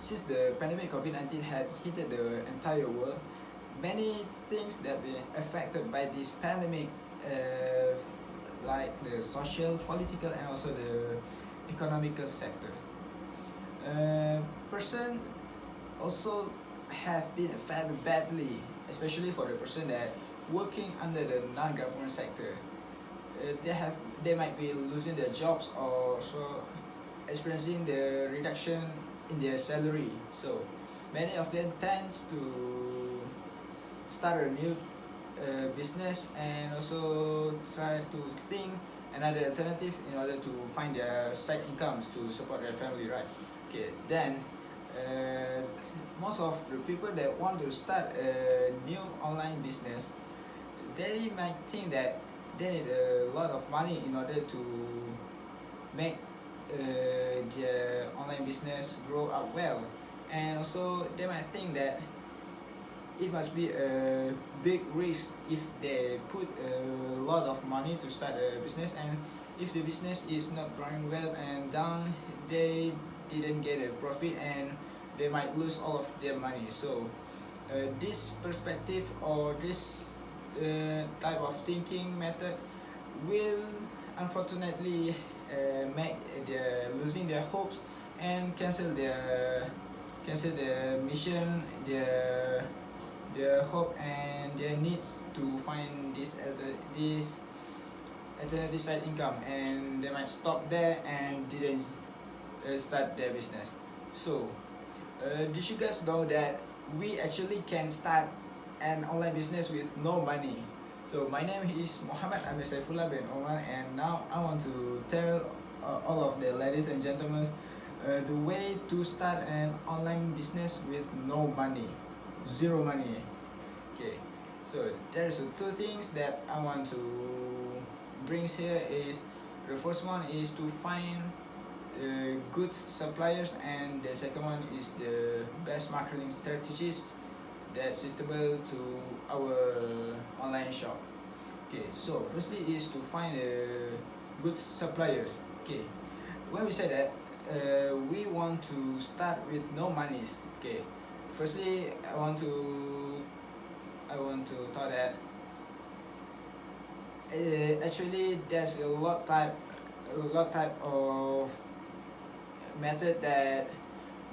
since the pandemic COVID-19 had hit the entire world, many things that were affected by this pandemic, like the social, political, and also the economical sector. Person also have been affected badly, especially for the person that working under the non-government sector. They have they might be losing their jobs or so experiencing the reduction in their salary. So many of them tends to start a new business and also try to think another alternative in order to find their side incomes to support their family, right? Okay, then uh, most of the people that want to start a new online business, they might think that they need a lot of money in order to make their online business grow up well, and also they might think that it must be a big risk if they put a lot of money to start a business, and if the business is not growing well and down, they didn't get a profit and they might lose all of their money. So this perspective or this type of thinking method will unfortunately make their losing their hopes and cancel their mission, their hope and their needs to find this alternative side income, and they might stop there and didn't start their business. So did you guys know that we actually can start an online business with no money? So my name is Muhammad Amir Saifullah bin Omar, and now I want to tell all of the ladies and gentlemen the way to start an online business with no money, zero money. Okay, so there's two things that I want to brings here is the first one is to find good suppliers, and the second one is the best marketing strategies that's suitable to our online shop. Okay, so firstly is to find good suppliers. Okay, when we say that we want to start with no monies. Okay, firstly I want to tell that actually there's a lot type of method that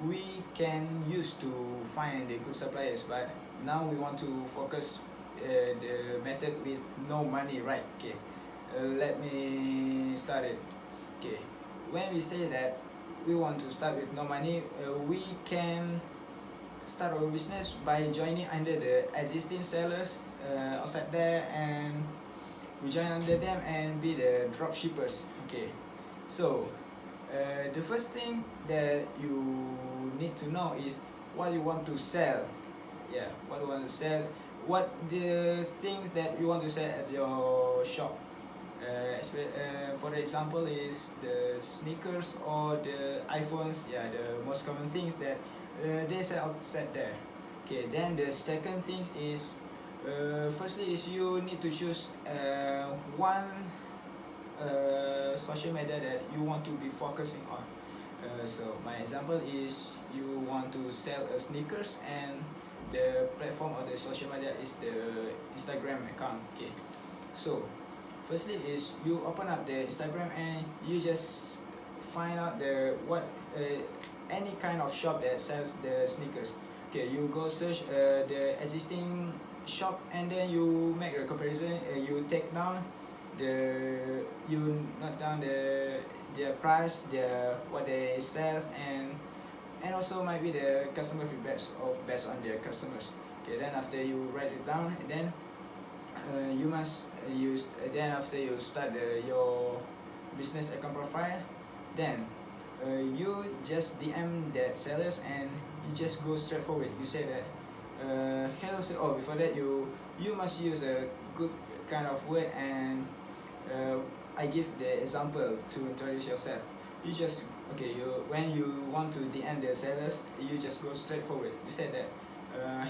we can use to find the good suppliers, but now we want to focus the method with no money, right? Okay, let me start it. Okay, when we say that we want to start with no money, we can start our business by joining under the existing sellers outside there, and we join under them and be the drop shippers. Okay, so the first thing that you need to know is what you want to sell. Yeah, what you want to sell, what the things that you want to sell at your shop. For example is the sneakers or the iPhones. Yeah, the most common things that they sell outside there. Okay, then the second thing is firstly is you need to choose one social media that you want to be focusing on. So my example is you want to sell sneakers, and the platform or the social media is the Instagram account. Okay, so firstly is you open up the Instagram and you just find out the what any kind of shop that sells the sneakers. Okay, you go search the existing shop, and then you make a comparison. You take down you note down their price, their what they sell, and also might be the customer feedbacks of based on their customers. Okay, then after you write it down, then you must use then after you start your business account profile, then you just DM that sellers and you just go straight forward. You say that hello sir. Oh, before that you must use a good kind of word, and I give the example to introduce yourself. You just okay. You when you want to DM the sellers, you just go straight forward. You say that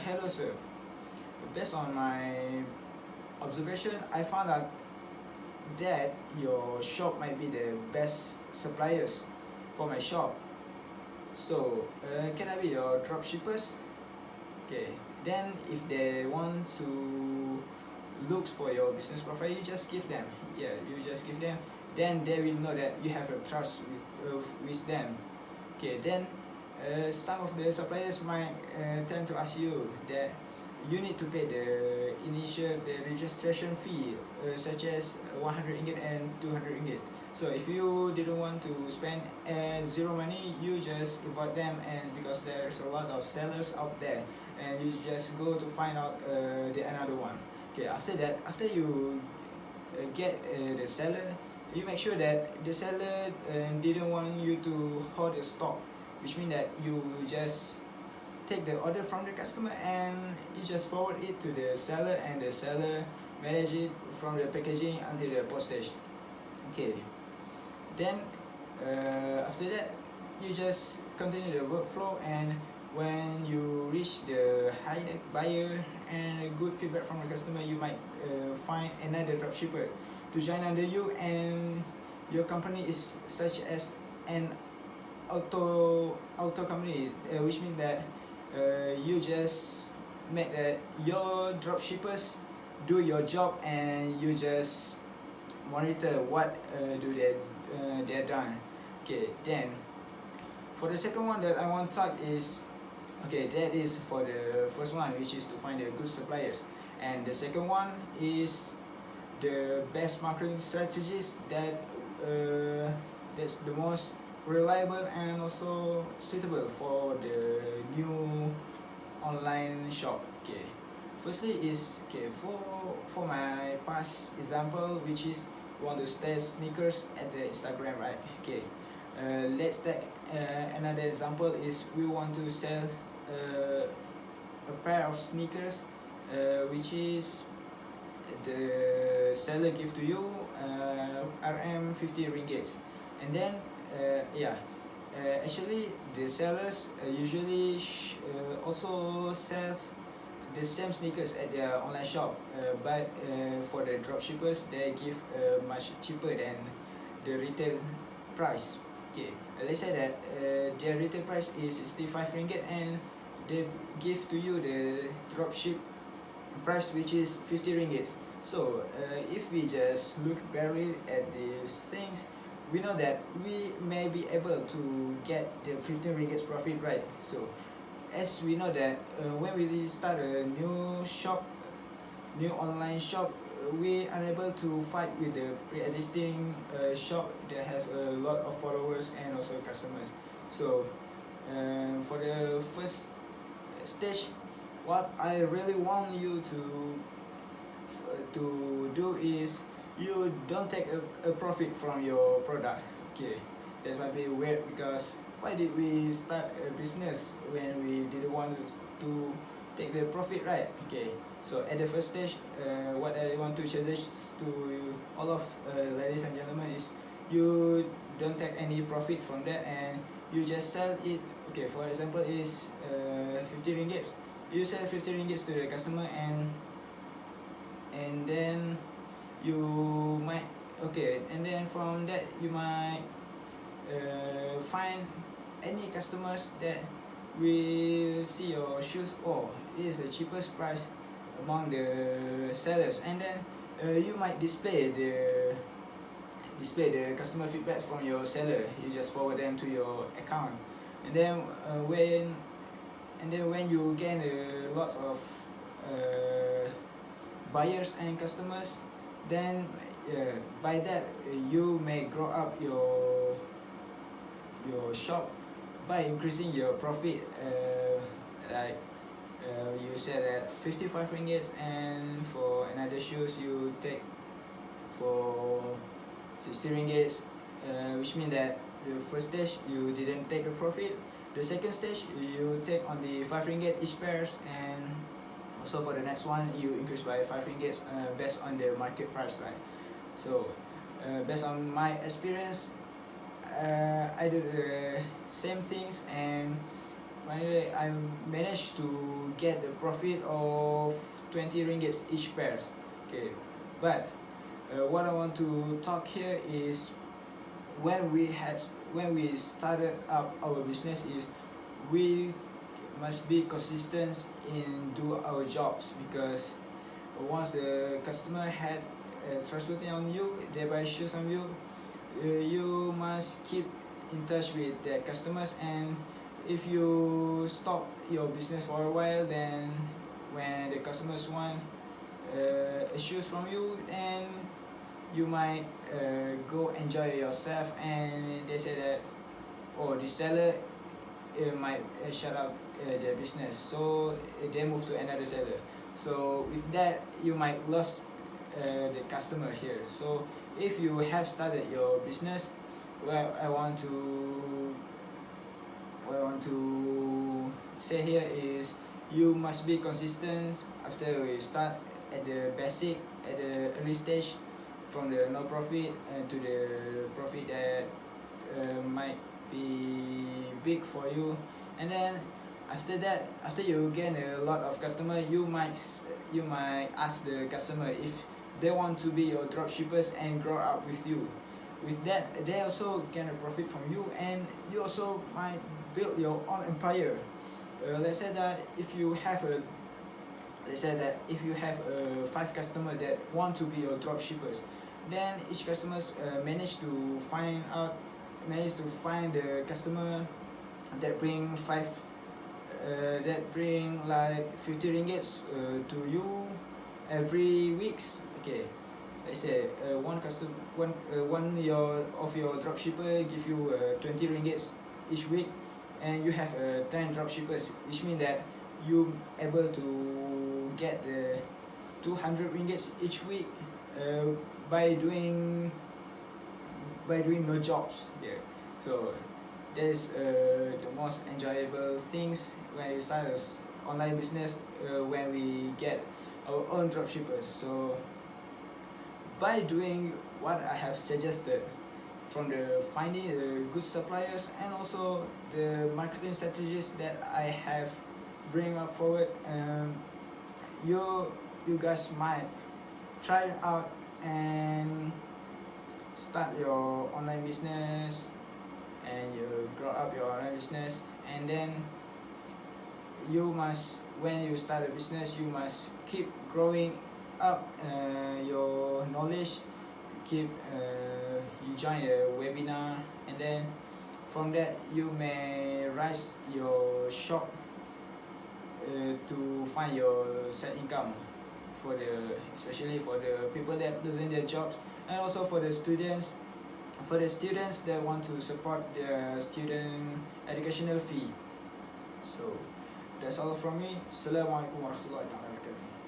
hello sir. Based on my observation, I found out that your shop might be the best suppliers for my shop. So can I be your drop shippers? Okay, then if they want to look for your business profile, you just give them. Yeah, you just give them. Then they will know that you have a trust with them. Okay, then some of the suppliers might tend to ask you that you need to pay the registration fee, such as 100 ringgit and 200 ringgit. So if you didn't want to spend zero money, you just avoid them, and because there's a lot of sellers out there, and you just go to find out the another one. Okay, after that, after you get the seller, you make sure that the seller didn't want you to hold the stock, which means that you just take the order from the customer and you just forward it to the seller, and the seller manage it from the packaging until the postage. Okay, then after that you just continue the workflow, and when you reach the higher buyer and good feedback from the customer, you might find another dropshipper to join under you, and your company is such as an auto company, which means that you just make that your dropshippers do your job, and you just monitor what do they're done. Okay, then for the second one that I want to talk is, okay, that is for the first one, which is to find the good suppliers, and the second one is the best marketing strategies that's the most reliable and also suitable for the new online shop. Okay, firstly is, okay, for my past example, which is want to sell sneakers at the Instagram, right? Okay, let's take another example is we want to sell a pair of sneakers, which is the seller give to you RM 50 ringgits, and then yeah, actually the sellers usually also sells the same sneakers at their online shop, but for the dropshippers they give much cheaper than the retail price. Okay, let's say that their retail price is 65 ringgit, and they give to you the dropship price, which is 50 ringgit. So if we just look barely at these things, we know that we may be able to get the 15 ringgit profit, right? So as we know that when we start a new online shop, we unable to fight with the pre-existing shop that have a lot of followers and also customers. So for the first stage, what I really want you to do is you don't take a profit from your product. Okay, that might be weird, because why did we start a business when we didn't want to take the profit, right? Okay, so at the first stage, what I want to suggest to all of ladies and gentlemen is you don't take any profit from that, and you just sell it. Okay, for example is 50 ringgit, you sell 50 ringgit to the customer, and then you might, okay, and then from that you might find any customers that will see your shoes. Oh, it is the cheapest price among the sellers, and then you might display the customer feedback from your seller. You just forward them to your account, and then when you gain lots of buyers and customers, then by that you may grow up your shop by increasing your profit, like you said that 55 ringgit, and for another shoes you take for 60 ringgit, which means that the first stage you didn't take a profit, the second stage you take only 5 ringgit each pairs, and also for the next one you increase by 5 ringgit based on the market price, right? So based on my experience, I do the same things, and finally I managed to get the profit of 20 ringgit each pairs. Okay, but what I want to talk here is when we started up our business is we must be consistent in do our jobs, because once the customer had trustworthy on you, they buy shoes on you, you must keep in touch with their customers. And if you stop your business for a while, then when the customers want shoes from you, and you might go enjoy yourself, and they say that, or the seller might shut up their business, so they move to another seller. So with that, you might lose the customer here. So if you have started your business, well, what I want to say here is you must be consistent after we start at the basic, at the early stage, from the no profit to the profit that might be big for you. And then after that, after you gain a lot of customer, you might ask the customer if they want to be your dropshippers and grow up with you. With that, they also gain a profit from you, and you also might build your own empire. Let's say that if you have a five customer that want to be your dropshippers, then each customers manage to find the customer that bring like 50 ringgits to you every weeks. Okay, let's say one your dropshipper give you 20 ringgits each week, and you have 10 dropshippers, which means that you able to get 200 ringgits each week uh, by doing no jobs there. So that is the most enjoyable things when you start an online business, when we get our own dropshippers. So by doing what I have suggested, from the finding the good suppliers and also the marketing strategies that I have bring up forward, you guys might try it out and start your online business, and you grow up your online business. And then when you start a business, you must keep growing up your knowledge. You join a webinar, and then from that you may raise your shop to find your side income, especially for the people that losing their jobs, and also for the students that want to support their student educational fee. So that's all from me. Assalamualaikum warahmatullahi wabarakatuh.